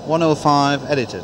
105 edited.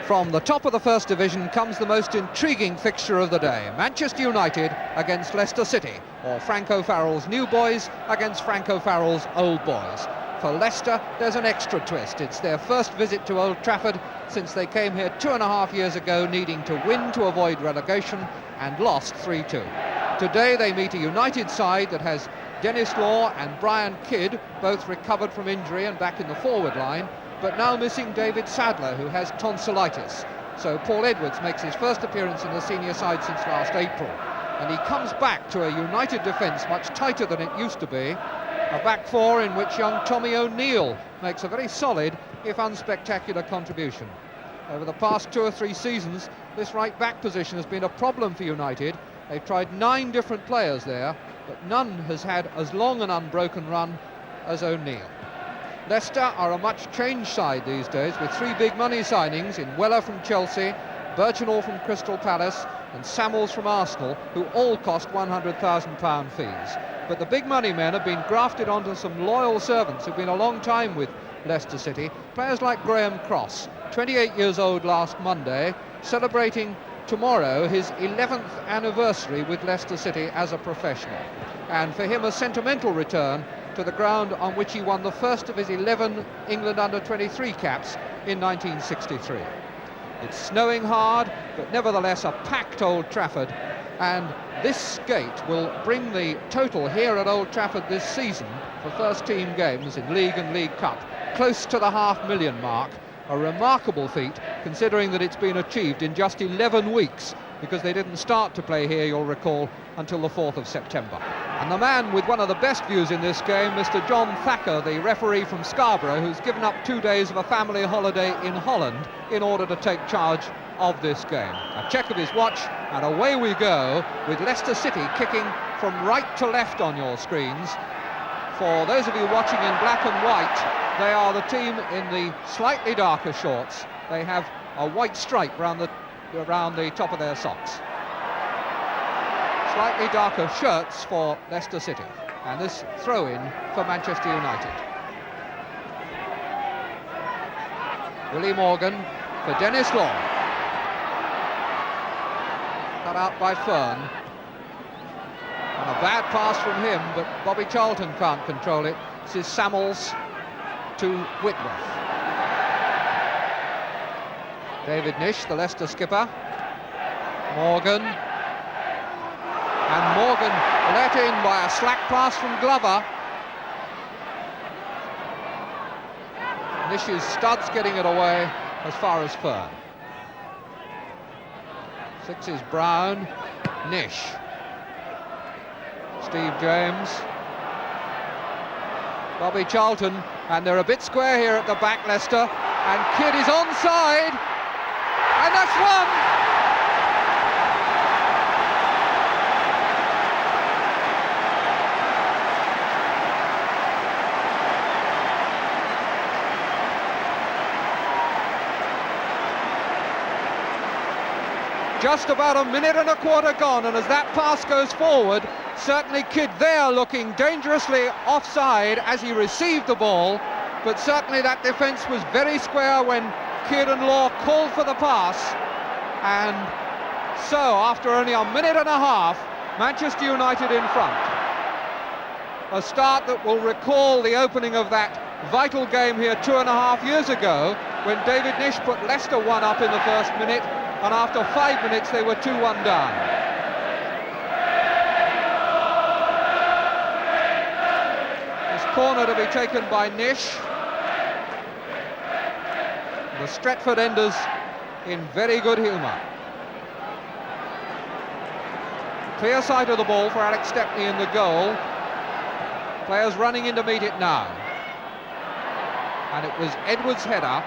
From the top of the First Division comes the most intriguing fixture of the day. Manchester United against Leicester City, or Frank O'Farrell's new boys against Frank O'Farrell's old boys. For Leicester, there's an extra twist. It's their first visit to Old Trafford since they came here 2.5 years ago, needing to win to avoid relegation, and lost 3-2. Today they meet a United side that has Dennis Law and Brian Kidd, both recovered from injury and back in the forward line, but now missing David Sadler, who has tonsillitis. So Paul Edwards makes his first appearance in the senior side since last April. And he comes back to a United defence much tighter than it used to be. A back four in which young Tommy O'Neill makes a very solid, if unspectacular, contribution. Over the past 2 or 3 seasons, this right back position has been a problem for United. They've tried 9 different players there, but none has had as long an unbroken run as O'Neill. Leicester are a much changed side these days, with 3 big money signings in Weller from Chelsea, Birchenall from Crystal Palace and Samuels from Arsenal, who all cost £100,000 fees. But the big money men have been grafted onto some loyal servants who've been a long time with Leicester City. Players like Graham Cross, 28 years old last Monday, celebrating tomorrow his 11th anniversary with Leicester City as a professional. And for him, a sentimental return to the ground on which he won the first of his 11 England under-23 caps in 1963. It's snowing hard, but nevertheless a packed Old Trafford, and this gate will bring the total here at Old Trafford this season for first-team games in League and League Cup close to the 500,000 mark. A remarkable feat, considering that it's been achieved in just 11 weeks, because they didn't start to play here, you'll recall, until the 4th of September. And the man with one of the best views in this game, Mr. John Thacker, the referee from Scarborough, who's given up 2 days of a family holiday in Holland in order to take charge of this game. A check of his watch, and away we go, with Leicester City kicking from right to left on your screens. For those of you watching in black and white, they are the team in the slightly darker shorts. They have a white stripe around the top of their socks. Slightly darker shirts for Leicester City, and this throw-in for Manchester United. Willie Morgan for Dennis Law. Cut out by Fern. And a bad pass from him, but Bobby Charlton can't control it. This is Samuels to Whitworth. David Nish, the Leicester skipper. Morgan. And Morgan let in by a slack pass from Glover. Nish's studs getting it away as far as Fern. 6 is Brown. Nish. Steve James. Bobby Charlton, and they're a bit square here at the back, Leicester, and Kidd is onside, and that's one! Just about a minute and a quarter gone, and as that pass goes forward, certainly Kidd there looking dangerously offside as he received the ball, but certainly that defence was very square when Kidd and Law called for the pass. And so, after only a minute and a half, Manchester United in front. A start that will recall the opening of that vital game here 2.5 years ago, when David Nish put Leicester 1 up in the first minute, and after 5 minutes they were 2-1 down. Corner to be taken by Nish. The Stretford enders in very good humour. Clear sight of the ball for Alex Stepney in the goal. Players running in to meet it now. And it was Edwards' header.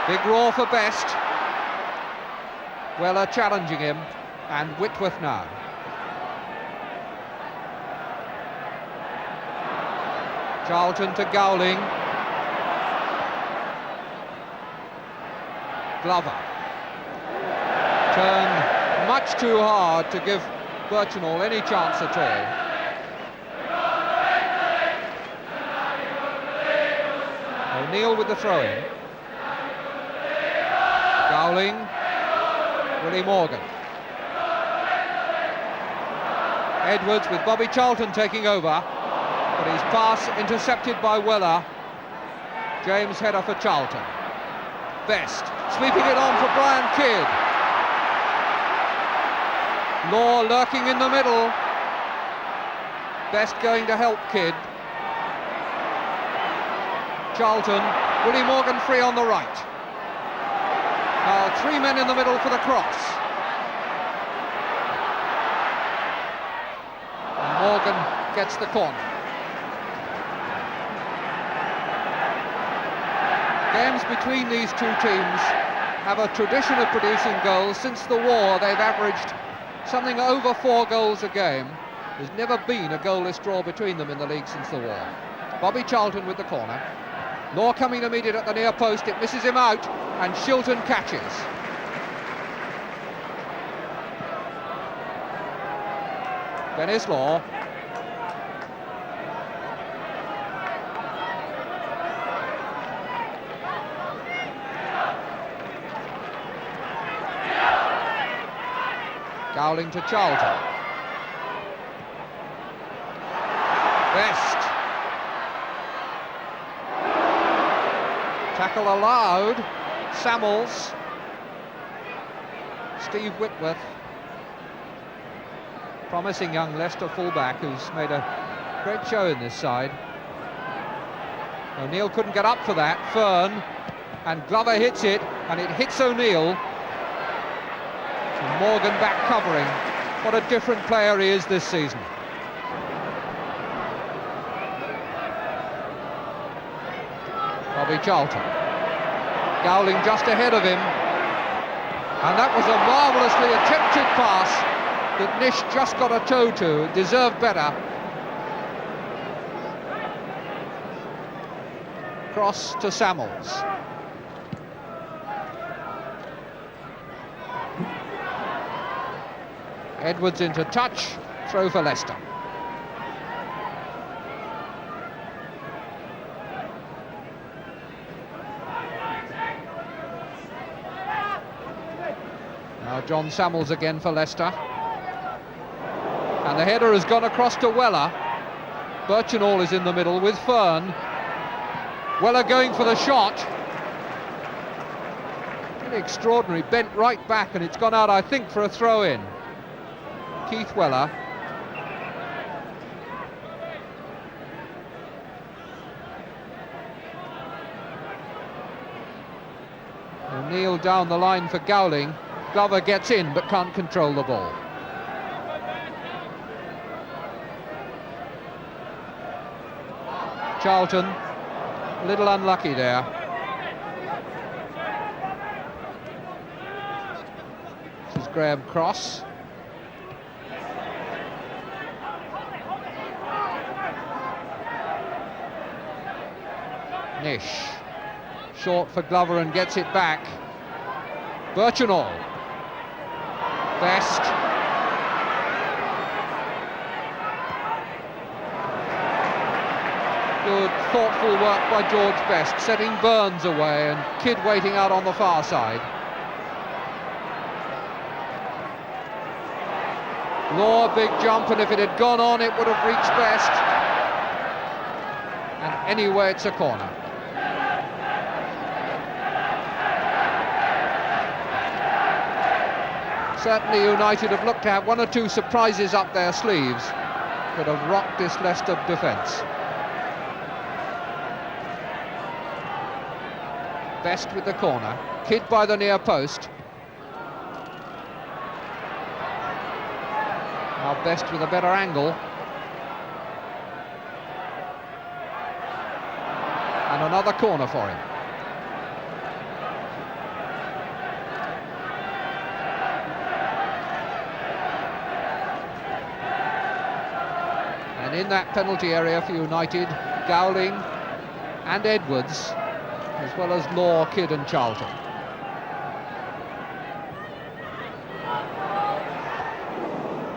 Big roar for Best. Weller challenging him, and Whitworth now. Charlton to Gowling. Glover. Turned much too hard to give Birchenall any chance at all. O'Neill with the throw-in. Gowling. Willie Morgan. Edwards with Bobby Charlton taking over, but his pass intercepted by Weller. James header for Charlton. Best sweeping it on for Brian Kidd. Law lurking in the middle. Best going to help Kidd. Charlton, Willie Morgan free on the right. Now 3 men in the middle for the cross. And Morgan gets the corner. Games between these two teams have a tradition of producing goals. Since the war, they've averaged something over 4 goals a game. There's never been a goalless draw between them in the league since the war. Bobby Charlton with the corner. Law coming to meet it at the near post. It misses him out, and Shilton catches. Dennis Law. Gowling to Charlton. Best. Tackle allowed. Samuels. Steve Whitworth. Promising young Leicester fullback who's made a great show in this side. O'Neill couldn't get up for that. Fern. And Glover hits it, and it hits O'Neill. And Morgan back covering. What a different player he is this season. Bobby Charlton. Gowling just ahead of him. And that was a marvellously attempted pass that Nish just got a toe to. It deserved better. Cross to Samuels. Edwards into touch. Throw for Leicester. Now John Samuels again for Leicester. And the header has gone across to Weller. Birchenall is in the middle with Fern. Weller going for the shot. Really extraordinary, bent right back, and it's gone out, I think, for a throw-in. Keith Weller. O'Neill down the line for Gowling. Glover gets in but can't control the ball. Charlton, a little unlucky there. This is Graham Cross. Nish. Short for Glover and gets it back. Birchenall. Best. Good, thoughtful work by George Best, setting Burns away and Kidd waiting out on the far side. Law, big jump, and if it had gone on, it would have reached Best. And anyway, it's a corner. Certainly United have looked to have one or two surprises up their sleeves that have rocked this Leicester defence. Best with the corner, Kidd by the near post. Now Best with a better angle. And another corner for him. And in that penalty area for United, Gowling and Edwards, as well as Law, Kidd and Charlton.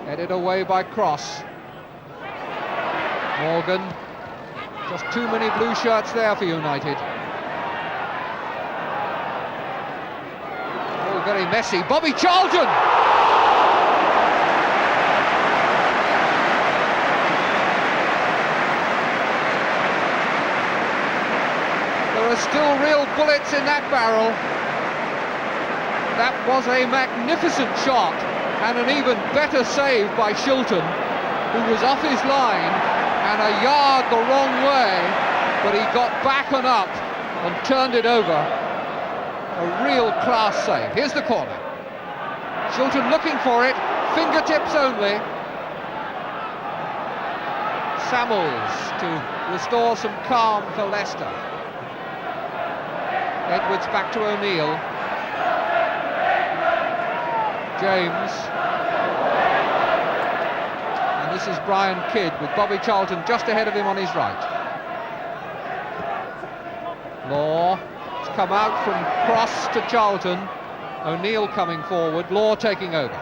Headed away by Cross. Morgan. Just too many blue shirts there for United. Oh, very messy. Bobby Charlton! There are still real bullets in that barrel. That was a magnificent shot, and an even better save by Shilton, who was off his line and a yard the wrong way, but he got back and up and turned it over. A real class save. Here's the corner. Shilton looking for it, fingertips only. Samuels to restore some calm for Leicester. Edwards back to O'Neill. James. And this is Brian Kidd with Bobby Charlton just ahead of him on his right. Law has come out from Cross to Charlton. O'Neill coming forward, Law taking over.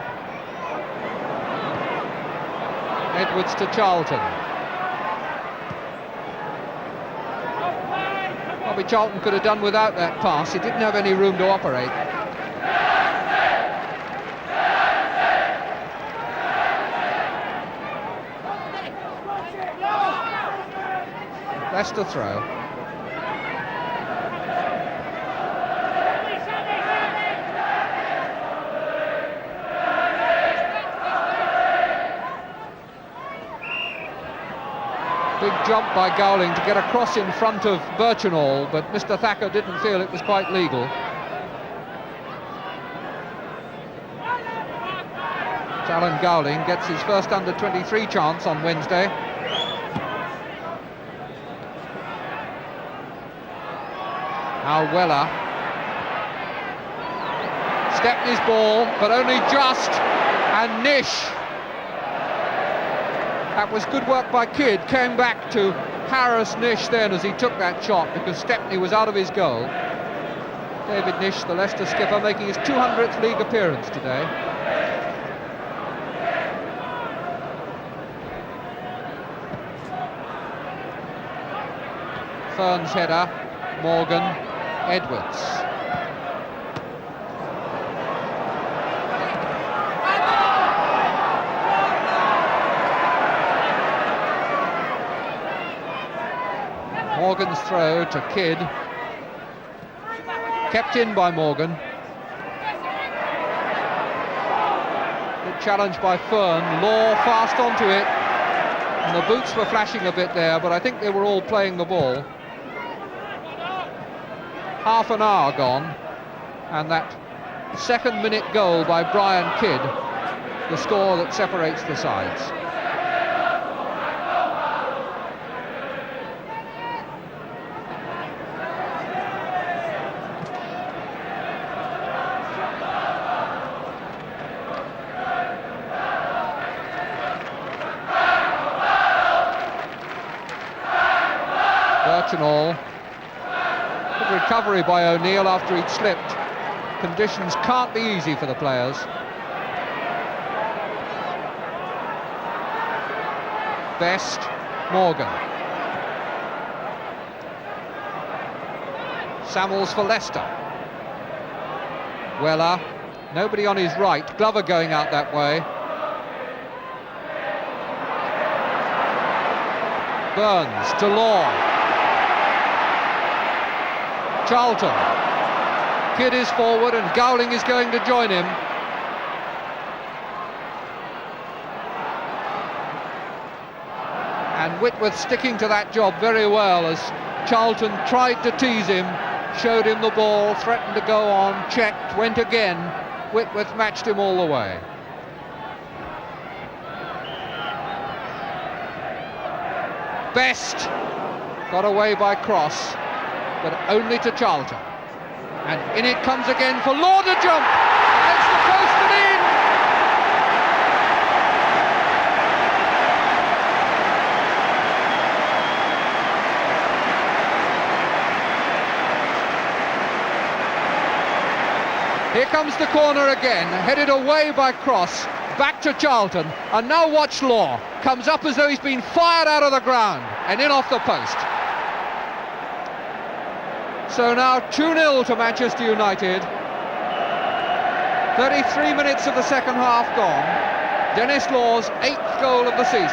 Edwards to Charlton. Bobby Charlton could have done without that pass. He didn't have any room to operate. Leicester throw. Big jump by Gowling to get across in front of Birchenall, but Mr. Thacker didn't feel it was quite legal. Alan Gowling gets his first under-23 chance on Wednesday. Now Weller. Stepney's ball, but only just, and Nish. That was good work by Kidd, came back to harass Nish then as he took that shot because Stepney was out of his goal. David Nish, the Leicester skipper, making his 200th league appearance today. Fern's header, Morgan, Edwards. Morgan's throw to Kidd. Kept in by Morgan. Good challenge by Fern. Law fast onto it. And the boots were flashing a bit there, but I think they were all playing the ball. Half an hour gone, and that second-minute goal by Brian Kidd, the score that separates the sides. Birchenall. Good recovery by O'Neill after he'd slipped. Conditions can't be easy for the players. Best, Morgan. Samuels for Leicester. Weller. Nobody on his right. Glover going out that way. Burns to Law. Charlton. Kidd is forward and Gowling is going to join him. And Whitworth sticking to that job very well as Charlton tried to tease him, showed him the ball, threatened to go on, checked, went again. Whitworth matched him all the way. Best got away by cross, but only to Charlton. And in it comes again for Law to jump. It's the post and in. Here comes the corner again, headed away by cross, back to Charlton, and now watch Law. Comes up as though he's been fired out of the ground, and in off the post. So now 2-0 to Manchester United. 33 minutes of the second half gone. Dennis Law's 8th goal of the season.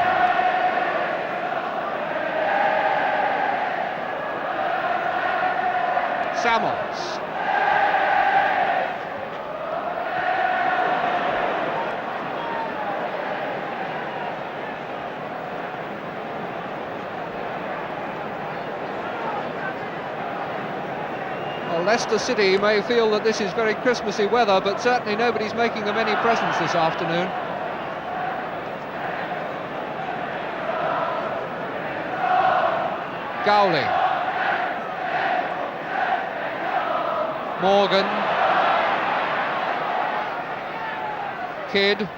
Samuels. Well, Leicester City may feel that this is very Christmassy weather, but certainly nobody's making them any presents this afternoon. Gowling. Morgan. Kidd.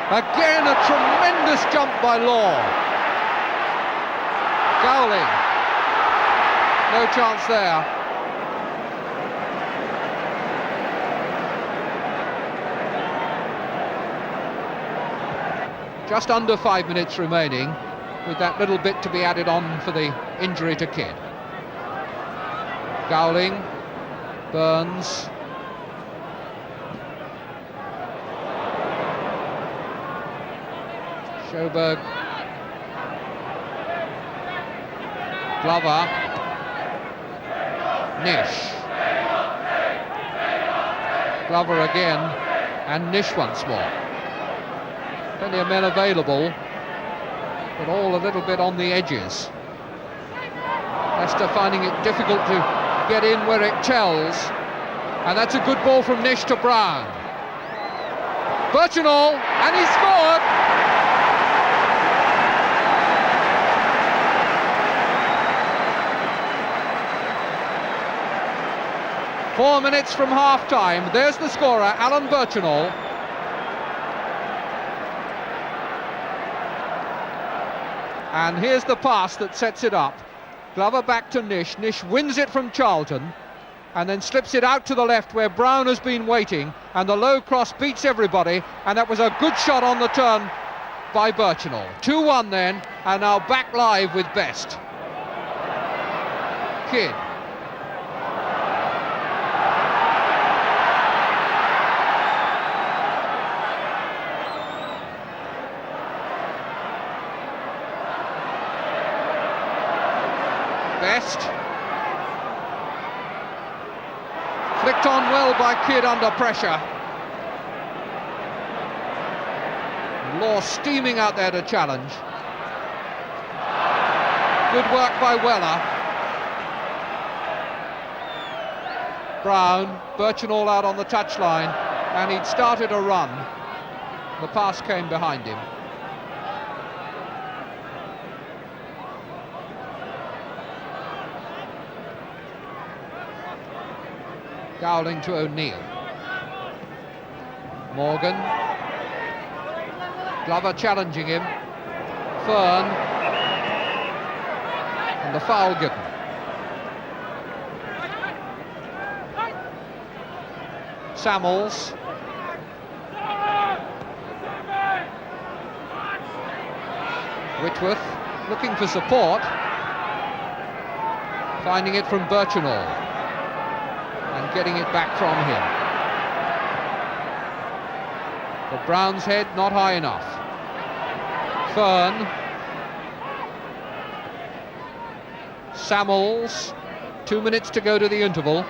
Again, a tremendous jump by Law. Gowling. No chance there. Just under 5 minutes remaining, with that little bit to be added on for the injury to Kidd. Gowling. Burns. Sjoberg. Glover. Nish. Glover again, and Nish once more. Plenty of men available, but all a little bit on the edges. Leicester finding it difficult to get in where it tells, and that's a good ball from Nish to Brown. Birchenall, and he scored! Four minutes from half-time. There's the scorer, Alan Birchenall. And here's the pass that sets it up. Glover back to Nish. Nish wins it from Charlton and then slips it out to the left where Brown has been waiting, and the low cross beats everybody, and that was a good shot on the turn by Birchenall. 2-1 then, and now back live with Best. Kidd. Best. Flicked on well by Kidd under pressure. Law steaming out there to challenge. Good work by Weller. Brown, Birchenall out on the touchline, and he'd started a run. The pass came behind him. Gowling to O'Neill. Morgan. Glover challenging him. Fern. And the foul given. Samuels. Whitworth looking for support. Finding it from Birchenall. And getting it back from him. But Brown's head not high enough. Fern. Samuels, 2 minutes to go to the interval.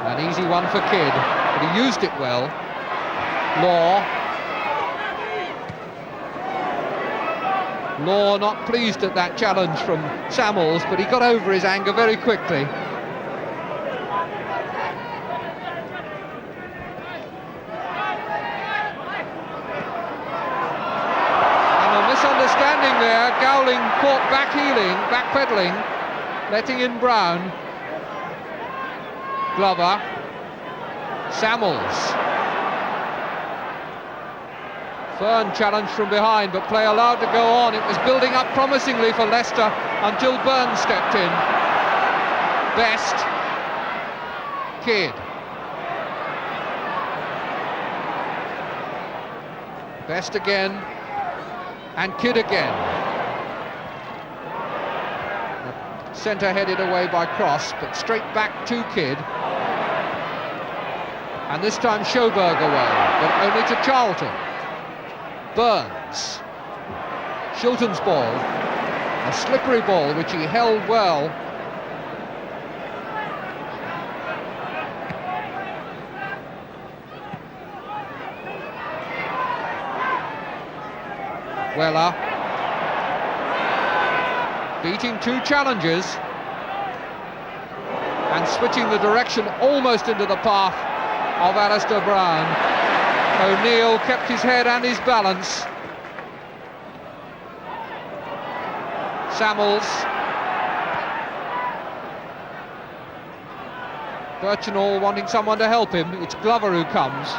An easy one for Kidd, but he used it well. Law not pleased at that challenge from Samuels, but he got over his anger very quickly. Misunderstanding there. Gowling caught backpedaling, letting in Brown. Glover, Samuels. Fern challenged from behind, but play allowed to go on. It was building up promisingly for Leicester until Burns stepped in. Best, Kidd. Best again. And Kidd again. Centre headed away by Cross, but straight back to Kidd. And this time Sjoberg away, but only to Charlton. Burns. Shilton's ball. A slippery ball which he held well. Weller beating two challenges and switching the direction almost into the path of Alistair Brown. O'Neill kept his head and his balance. Samuels. Birchenall wanting someone to help him. It's Glover who comes.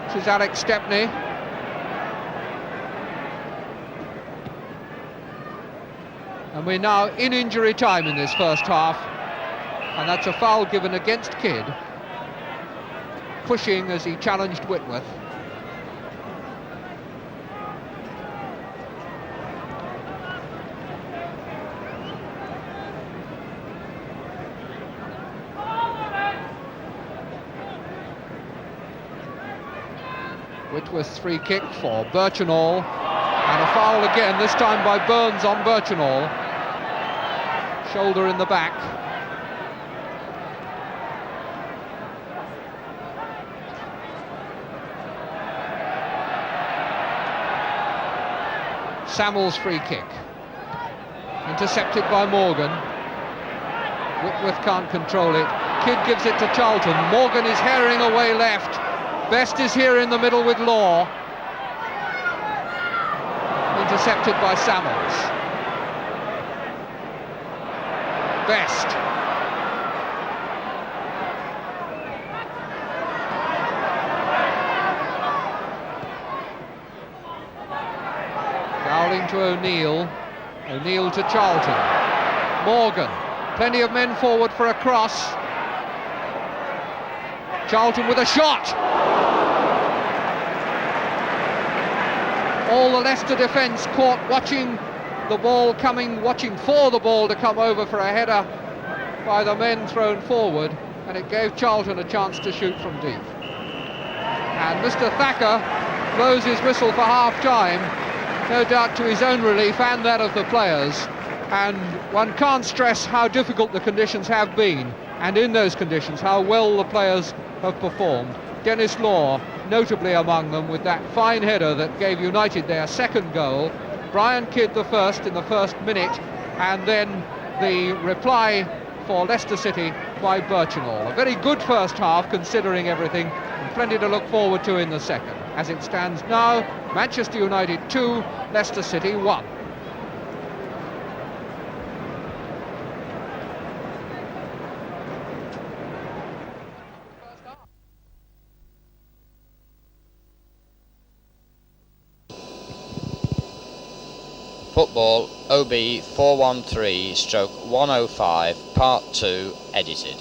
This is Alex Stepney. And we're now in injury time in this first half. And that's a foul given against Kidd. Pushing as he challenged Whitworth. Whitworth's free kick for Birchenall, and a foul again, this time by Burns on Birchenall. Shoulder in the back. Samuel's free kick. Intercepted by Morgan. Whitworth can't control it. Kidd gives it to Charlton. Morgan is herring away left. Best is here in the middle with Law. Intercepted by Samuels. Best. Gowling to O'Neill. O'Neill to Charlton. Morgan. Plenty of men forward for a cross. Charlton with a shot. All the Leicester defence caught watching the ball coming, watching for the ball to come over for a header by the men thrown forward, and it gave Charlton a chance to shoot from deep. And Mr. Thacker blows his whistle for half-time, no doubt to his own relief and that of the players. And one can't stress how difficult the conditions have been, and in those conditions how well the players have performed. Dennis Law notably among them with that fine header that gave United their second goal. Brian Kidd the first in the first minute, and then the reply for Leicester City by Birchenall. A very good first half considering everything, and plenty to look forward to in the second. As it stands now, Manchester United 2, Leicester City 1. Football OB 413/105 Part 2 edited.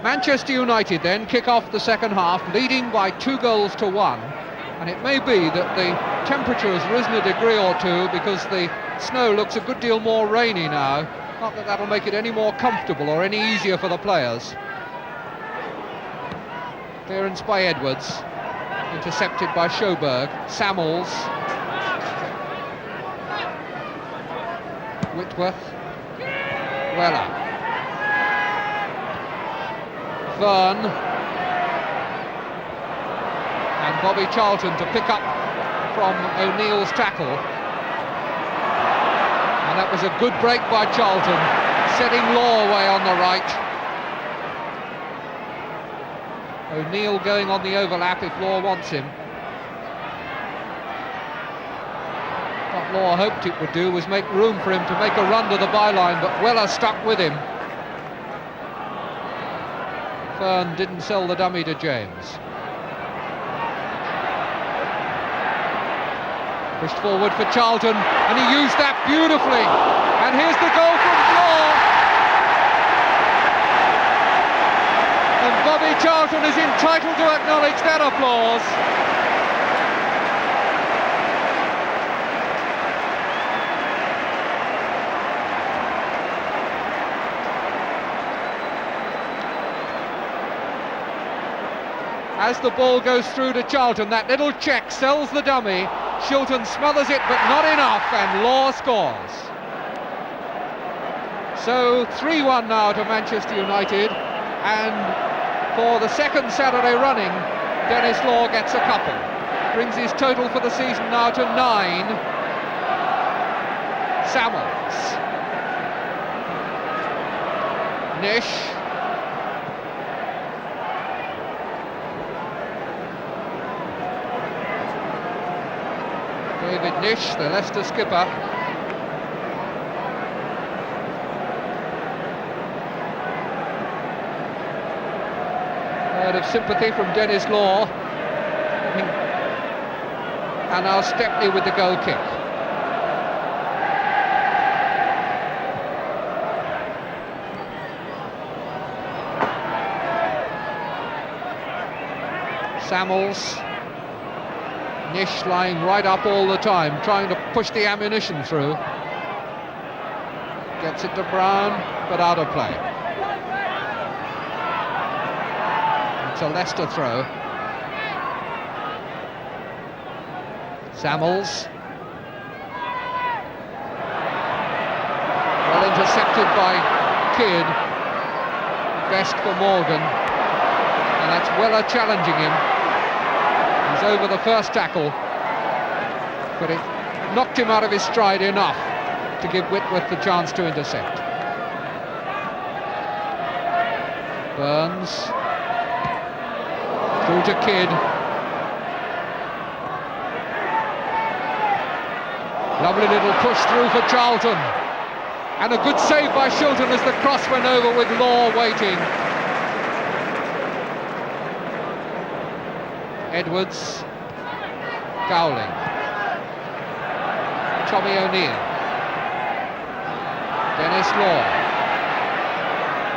Manchester United then kick off the second half, leading by 2-1, and it may be that the temperature has risen a degree or two because the snow looks a good deal more rainy now. Not that that'll make it any more comfortable or any easier for the players. Clearance by Edwards, intercepted by Sjoberg. Samuels, Whitworth, Weller, Fern, and Bobby Charlton to pick up from O'Neill's tackle. And that was a good break by Charlton, setting Law away on the right. O'Neill going on the overlap if Law wants him. What Law hoped it would do was make room for him to make a run to the byline, but Weller stuck with him. Fern didn't sell the dummy to James. Pushed forward for Charlton, and he used that beautifully. And here's the goal from Law. And Bobby Charlton is entitled to acknowledge that applause. As the ball goes through to Charlton, that little check sells the dummy. Shilton smothers it, but not enough, and Law scores. So 3-1 now to Manchester United, and for the second Saturday running, Dennis Law gets a couple. Brings his total for the season now to 9. Samuels. Nish. David Nish, the Leicester skipper. Word of sympathy from Dennis Law. And now Stepney with the goal kick. Samuels. Nish lying right up all the time, trying to push the ammunition through. Gets it to Brown, but out of play. It's a Leicester throw. Samuels. Well intercepted by Kidd. Best for Morgan. And that's Weller challenging him. He's over the first tackle, but it knocked him out of his stride enough to give Whitworth the chance to intercept. Burns through to Kidd. Lovely little push through for Charlton, and a good save by Shilton as the cross went over with Law waiting. Edwards, Gowling, Tommy O'Neill, Dennis Law.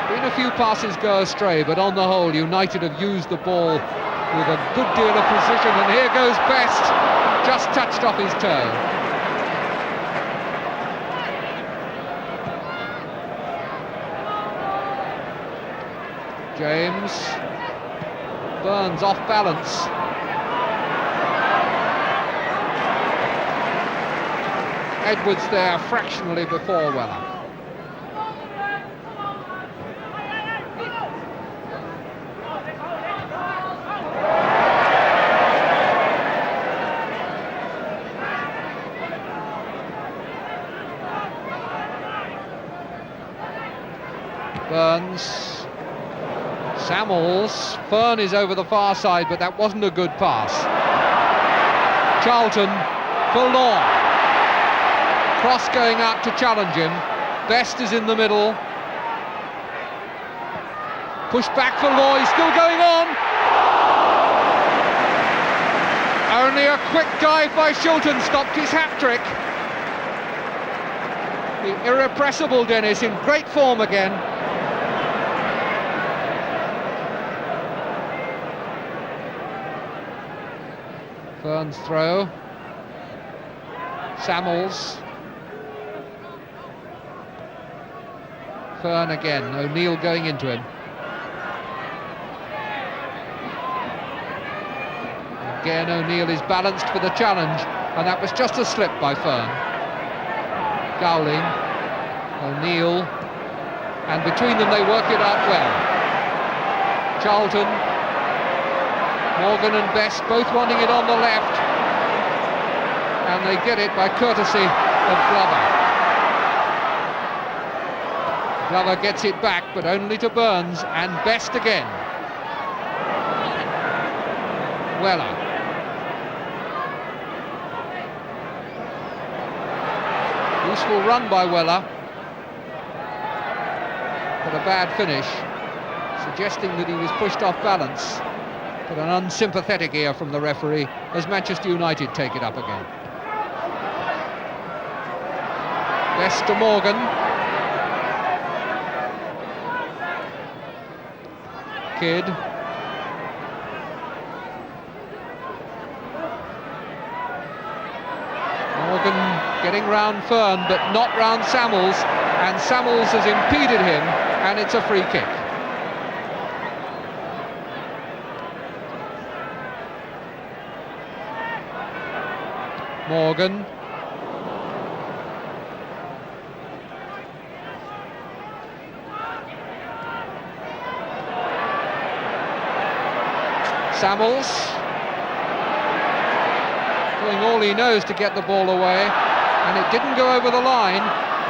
Been a few passes go astray, but on the whole United have used the ball with a good deal of precision, and here goes Best, just touched off his toe. James, Burns off balance. Edwards there fractionally before Weller. Burns. Samuels. Fern is over the far side, but that wasn't a good pass. Charlton for Law. Cross going out to challenge him. Best is in the middle. Push back for Law, he's still going on. Only a quick dive by Shilton stopped his hat-trick. The irrepressible Dennis in great form again. Fern's throw. Samuels. Fern again, O'Neill going into him. Again, O'Neill is balanced for the challenge, and that was just a slip by Fern. Gowling, O'Neill, and between them they work it out well. Charlton, Morgan and Best both wanting it on the left, and they get it by courtesy of Glover. Glover gets it back, but only to Burns, and Best again. Weller. Useful run by Weller, but a bad finish, suggesting that he was pushed off balance. But an unsympathetic ear from the referee as Manchester United take it up again. Best to Morgan. Kidd. Morgan getting round Fern, but not round Samuels, and Samuels has impeded him, and it's a free kick. Morgan. Samuels doing all he knows to get the ball away, and it didn't go over the line,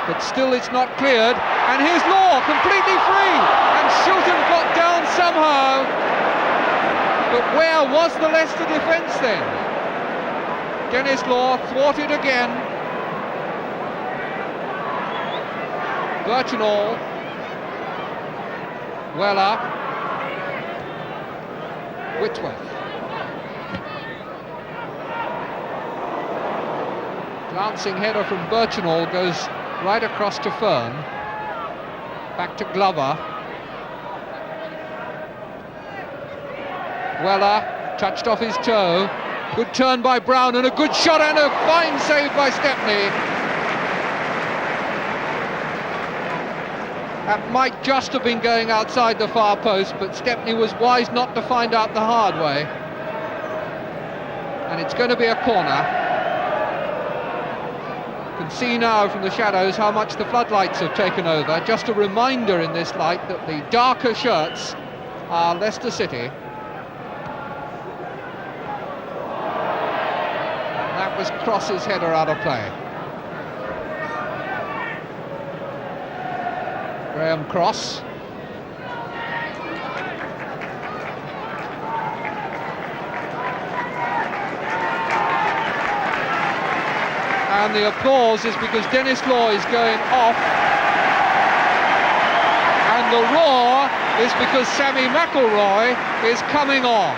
but still it's not cleared, and here's Law completely free, and Shilton got down somehow, but where was the Leicester defence then? Dennis Law thwarted again. Birchenall, Weller, Whitworth. Glancing header from Birchenall goes right across to Fern. Back to Glover. Weller touched off his toe. Good turn by Brown and a good shot and a fine save by Stepney. That might just have been going outside the far post, but Stepney was wise not to find out the hard way. And it's going to be a corner. You can see now from the shadows how much the floodlights have taken over. Just a reminder in this light that the darker shirts are Leicester City. That was Cross's header out of play. Graham Cross. And the applause is because Dennis Law is going off. And the roar is because Sammy McIlroy is coming on.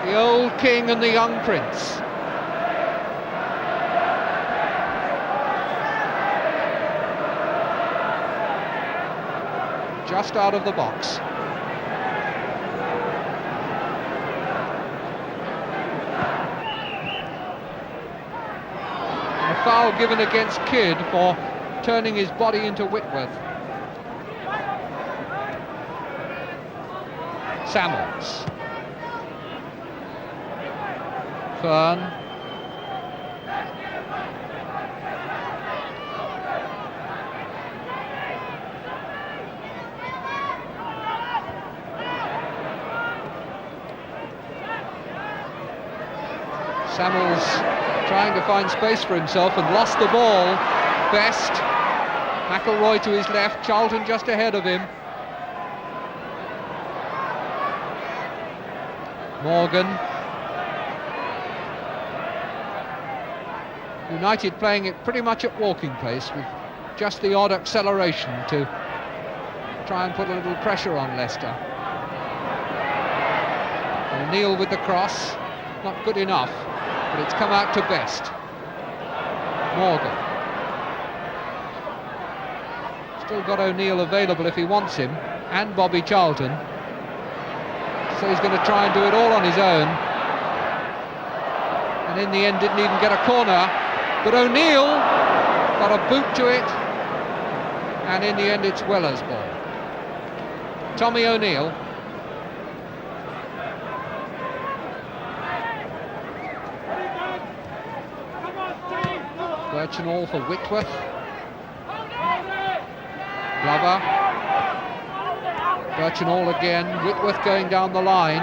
The old king and the young prince. Just out of the box. A foul given against Kidd for turning his body into Whitworth. Samuels. Fern. Samuels trying to find space for himself and lost the ball. Best. McIlroy to his left, Charlton just ahead of him. Morgan. United playing it pretty much at walking pace with just the odd acceleration to try and put a little pressure on Leicester. O'Neill with the cross, not good enough, but it's come out to Best. Morgan. Still got O'Neill available if he wants him, and Bobby Charlton. So he's going to try and do it all on his own. And in the end didn't even get a corner. But O'Neill got a boot to it. And in the end it's Weller's ball. Tommy O'Neill. Birchenall for Whitworth. Glover. Birchenall again. Whitworth going down the line.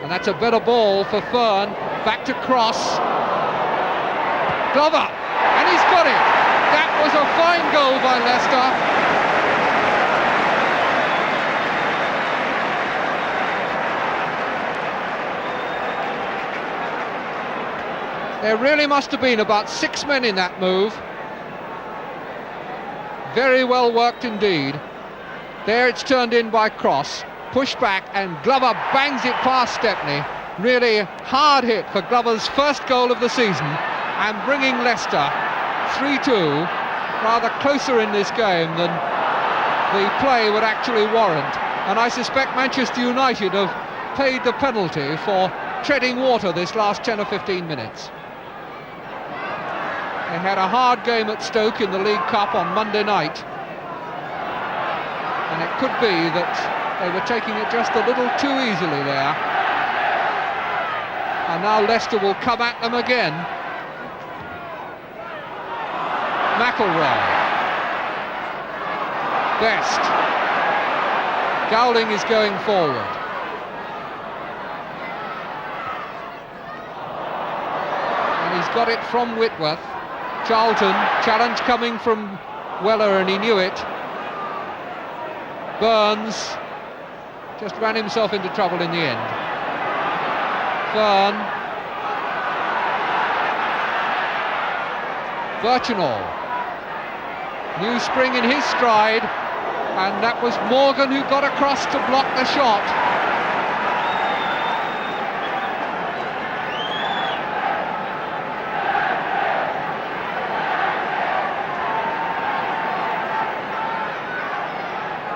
And that's a better ball for Fern. Back to Cross. Glover. And he's got it. That was a fine goal by Leicester. There really must have been about 6 men in that move. Very well worked indeed. There it's turned in by Cross. Push back and Glover bangs it past Stepney. Really hard hit for Glover's first goal of the season and bringing Leicester 3-2, rather closer in this game than the play would actually warrant. And I suspect Manchester United have paid the penalty for treading water this last 10 or 15 minutes. They had a hard game at Stoke in the League Cup on Monday night, and it could be that they were taking it just a little too easily there. And now Leicester will come at them again. McElroy. Best. Gowling is going forward. And he's got it from Whitworth. Charlton, challenge coming from Weller, and he knew it. Burns just ran himself into trouble in the end. Fern. Birchenall. New spring in his stride, and that was Morgan who got across to block the shot.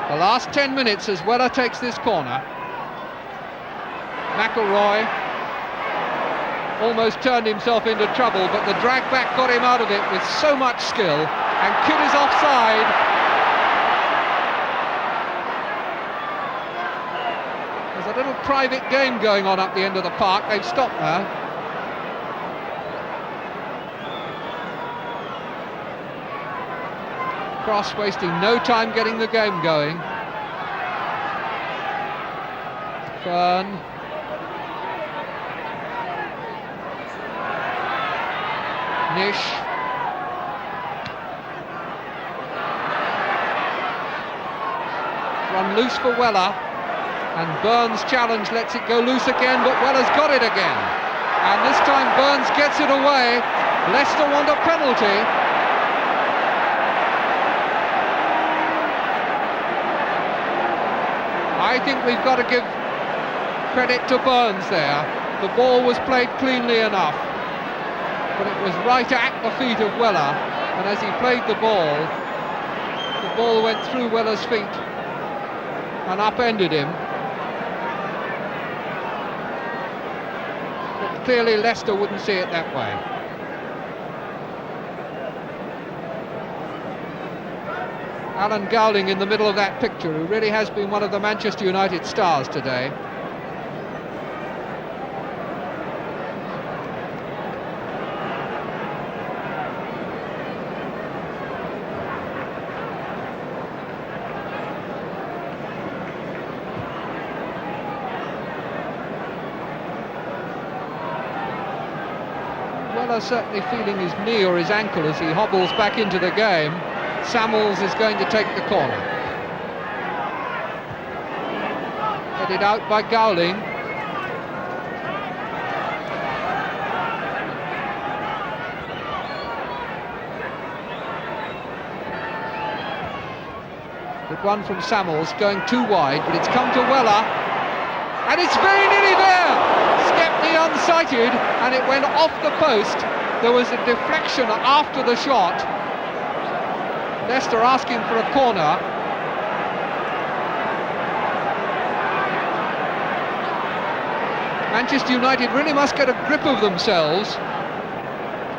The last 10 minutes as Weller takes this corner. McElroy almost turned himself into trouble, but the drag back got him out of it with so much skill, and Kidd is offside. There's a little private game going on up the end of the park. They've stopped now. Cross wasting no time getting the game going. Fern. Nish. Run loose for Weller, and Burns' challenge lets it go loose again, but Weller's got it again. And this time Burns gets it away. Leicester want a penalty. I think we've got to give credit to Burns there. The ball was played cleanly enough, but it was right at the feet of Weller, and as he played the ball went through Weller's feet and upended him. But clearly Leicester wouldn't see it that way. Alan Gowling in the middle of that picture, who really has been one of the Manchester United stars today. Weller certainly feeling his knee or his ankle as he hobbles back into the game. Samuels is going to take the corner. Headed out by Gowling. Good one from Samuels, going too wide, but it's come to Weller. And it's very nearly there! Stepney unsighted, and it went off the post. There was a deflection after the shot. Leicester asking for a corner. Manchester United really must get a grip of themselves.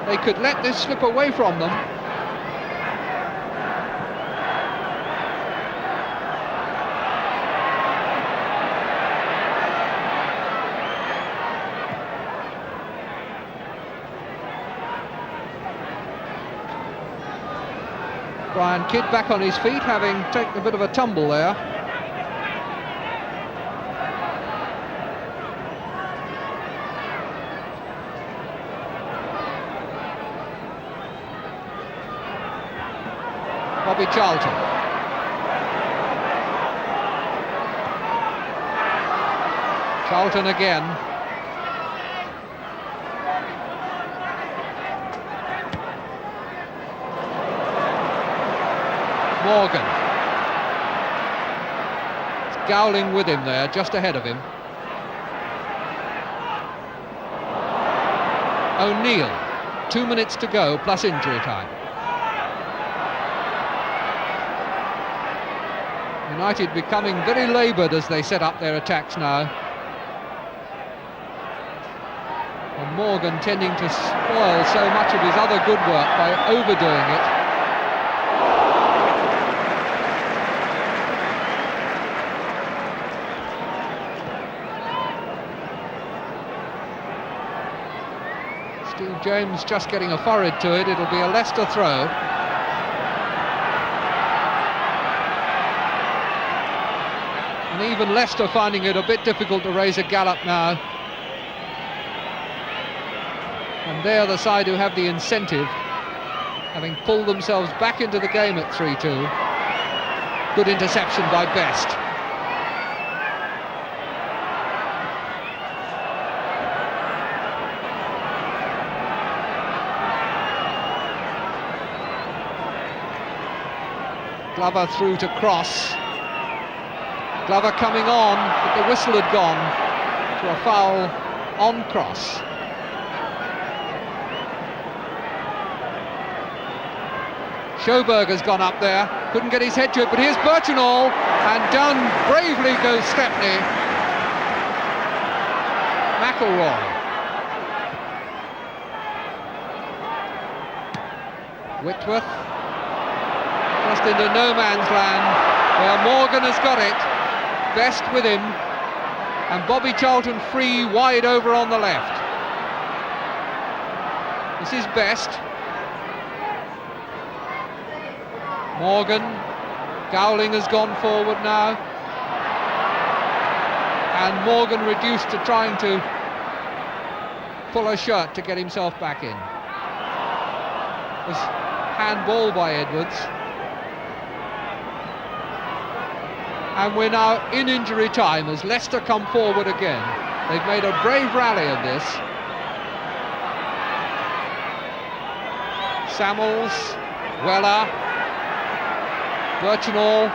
They could let this slip away from them. Brian Kidd back on his feet, having taken a bit of a tumble there. Bobby Charlton. Charlton again. Morgan. It's Gowling with him there, just ahead of him. O'Neill. 2 minutes to go, plus injury time. United becoming very laboured as they set up their attacks now. And Morgan tending to spoil so much of his other good work by overdoing it. Steve James just getting a forehead to it. It'll be a Leicester throw. And even Leicester finding it a bit difficult to raise a gallop now. And they're the side who have the incentive, having pulled themselves back into the game at 3-2. Good interception by Best. Glover through to Cross. Glover coming on, but the whistle had gone to a foul on Cross. Sjoberg has gone up there, couldn't get his head to it, but here's Birchenall, and down bravely goes Stepney. McElroy. Whitworth. Just into no man's land, where Morgan has got it. Best with him, and Bobby Charlton free wide over on the left. This is Best. Morgan. Gowling has gone forward now, and Morgan reduced to trying to pull a shirt to get himself back in. It was handball by Edwards. And we're now in injury time as Leicester come forward again. They've made a brave rally in this. Samuels, Weller, Birchenall.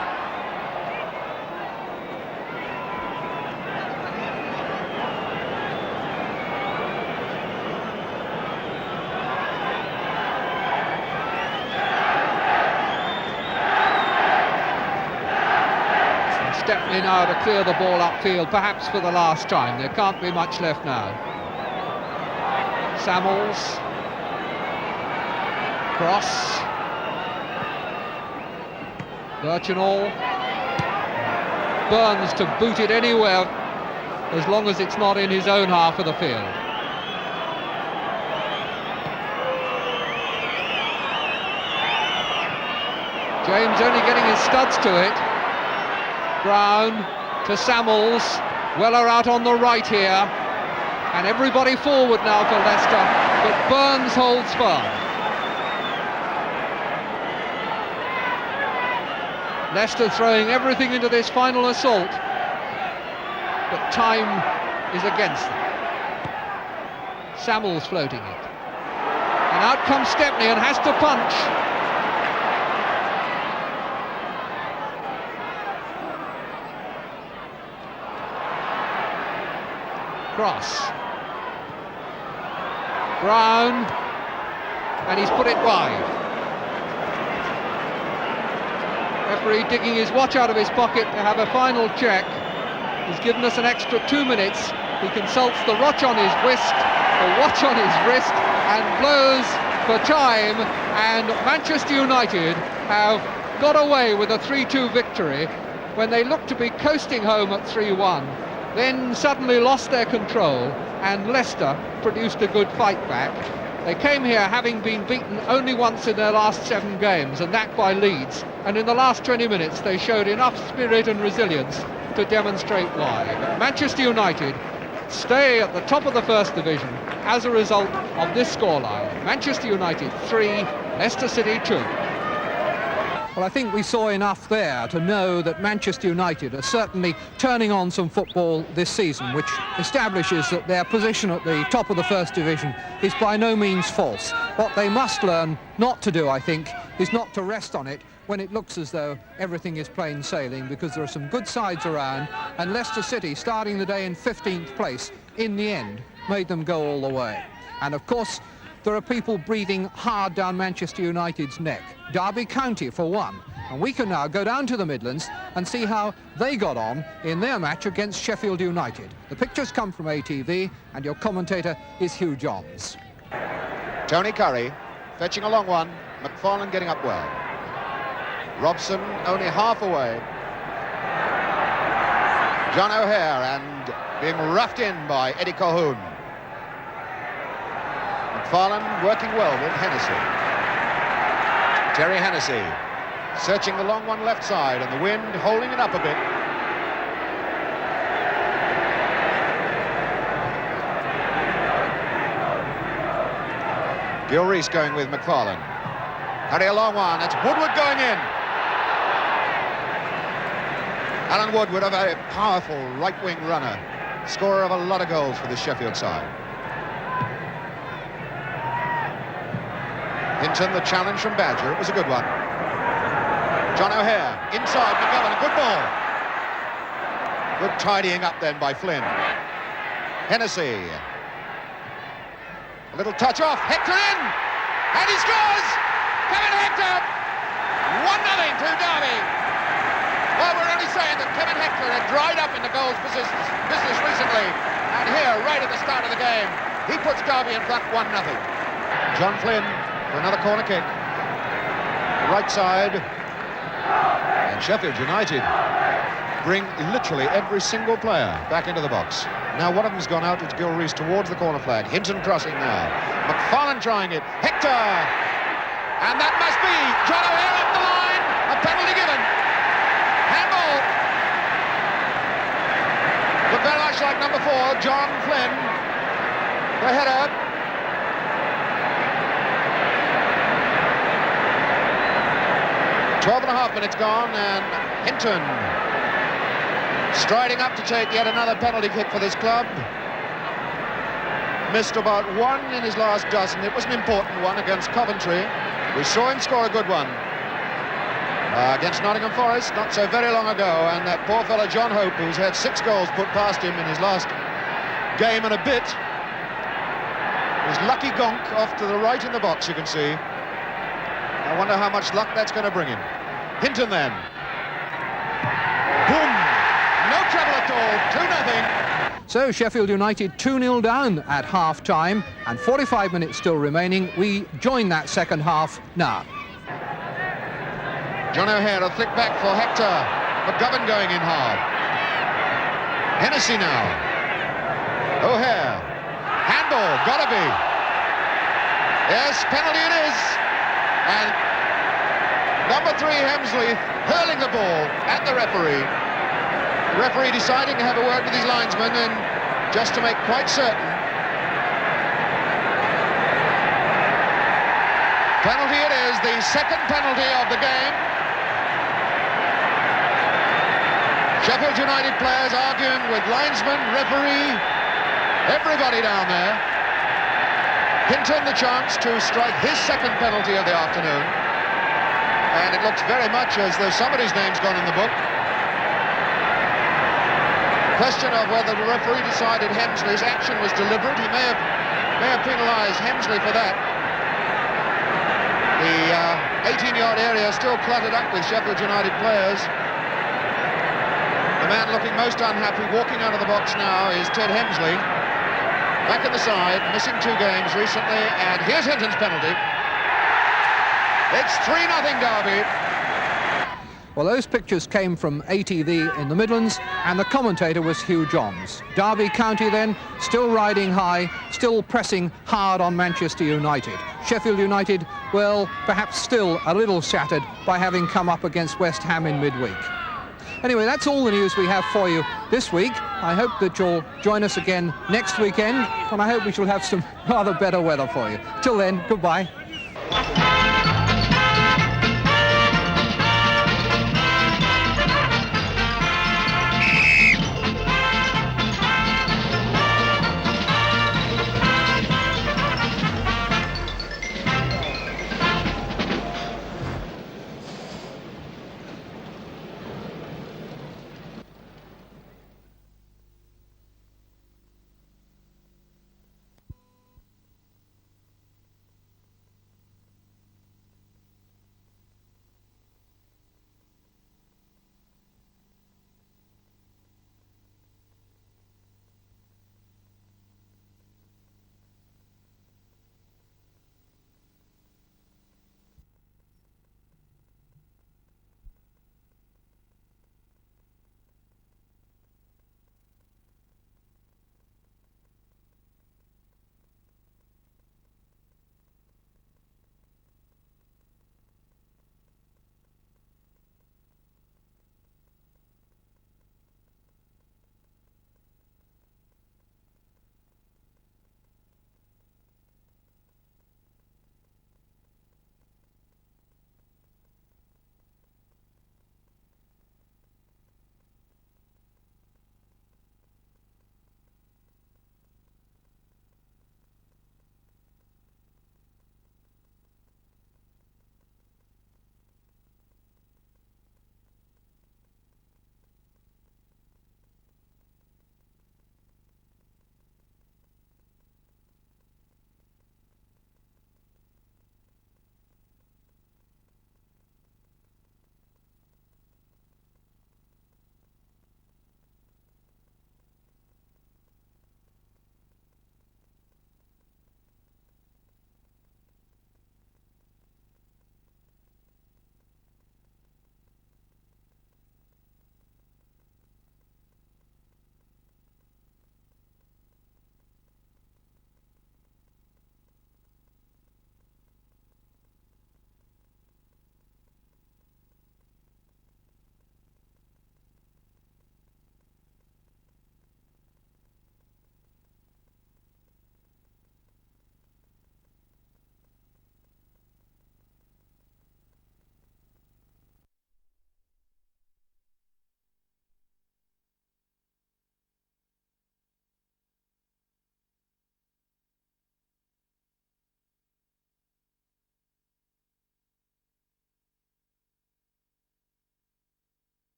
Stepney now to clear the ball upfield, perhaps for the last time. There can't be much left now. Samuels. Cross. Birchenall. Burns to boot it anywhere as long as it's not in his own half of the field. James only getting his studs to it. Brown to Samuels. Weller out on the right here. And everybody forward now for Leicester, but Burns holds firm. Leicester throwing everything into this final assault, but time is against them. Samuels floating it. And out comes Stepney and has to punch. Cross. Brown, and he's put it wide. Referee digging his watch out of his pocket to have a final check. He's given us an extra 2 minutes He consults the watch on his wrist, and blows for time, and Manchester United have got away with a 3-2 victory when they looked to be coasting home at 3-1, then suddenly lost their control, and Leicester produced a good fight back. They came here having been beaten only once in their last 7 games, and that by Leeds, and in the last 20 minutes they showed enough spirit and resilience to demonstrate why. But Manchester United stay at the top of the First Division as a result of this scoreline. Manchester United 3, Leicester City 2. Well, I think we saw enough there to know that Manchester United are certainly turning on some football this season, which establishes that their position at the top of the First Division is by no means false. What they must learn not to do, I think, is not to rest on it when it looks as though everything is plain sailing, because there are some good sides around, and Leicester City, starting the day in 15th place, in the end made them go all the way. And of course, there are people breathing hard down Manchester United's neck. Derby County, for one. And we can now go down to the Midlands and see how they got on in their match against Sheffield United. The pictures come from ATV, and your commentator is Hugh Johns. Tony Curry fetching a long one. McFarlane getting up well. Robson only half away. John O'Hare and being roughed in by Eddie Colquhoun. McFarlane working well with Hennessy. Terry Hennessy searching the long one left side, and the wind holding it up a bit. Gil Reese going with McFarlane. Curry a long one, it's Woodward going in. Alan Woodward, a very powerful right-wing runner, scorer of a lot of goals for the Sheffield side. Hinton, the challenge from Badger, it was a good one. John O'Hare, inside McGovern, a good ball. Good tidying up then by Flynn. Hennessy. A little touch off, Hector in, and he scores! Kevin Hector! 1-0 to Derby. Well, we're only saying that Kevin Hector had dried up in the goals business recently, and here, right at the start of the game, he puts Derby in front 1-0. John Flynn for another corner kick. Right side. And Sheffield United bring literally every single player back into the box. Now one of them's gone out, it's Gil Reese towards the corner flag. Hinton crossing now. McFarlane trying it. Hector! And that must be John O'Hare up the line. A penalty given. Handball. Looked very much like number 4, John Flynn. The header. .5 minutes gone, and Hinton striding up to take yet another penalty kick for this club. Missed about 1 in his last dozen. It was an important one against Coventry. We saw him score a good one against Nottingham Forest not so very long ago, and that poor fellow John Hope, who's had 6 goals put past him in his last game and a bit, his lucky gonk off to the right in the box, you can see. I wonder how much luck that's going to bring him. Hinton then. Boom! No trouble at all, 2-0. So Sheffield United 2-0 down at half-time, and 45 minutes still remaining. We join that second half now. John O'Hare, a flick back for Hector. McGovern going in hard. Hennessy now. O'Hare. Handball, gotta be. Yes, penalty it is. And number 3, Hemsley, hurling the ball at the referee. The referee deciding to have a word with his linesman, and just to make quite certain. Penalty it is, the second penalty of the game. Sheffield United players arguing with linesman, referee, everybody down there. Hinton the chance to strike his second penalty of the afternoon. And it looks very much as though somebody's name's gone in the book. Question of whether the referee decided Hemsley's action was deliberate. He may have penalised Hemsley for that. The 18-yard area is still cluttered up with Sheffield United players. The man looking most unhappy walking out of the box now is Ted Hemsley. Back in the side, missing 2 games recently, and here's Hinton's penalty. It's 3-0 Derby. Well, those pictures came from ATV in the Midlands, and the commentator was Hugh Johns. Derby County then, still riding high, still pressing hard on Manchester United. Sheffield United, well, perhaps still a little shattered by having come up against West Ham in midweek. Anyway, that's all the news we have for you this week. I hope that you'll join us again next weekend, and I hope we shall have some rather better weather for you. Till then, goodbye.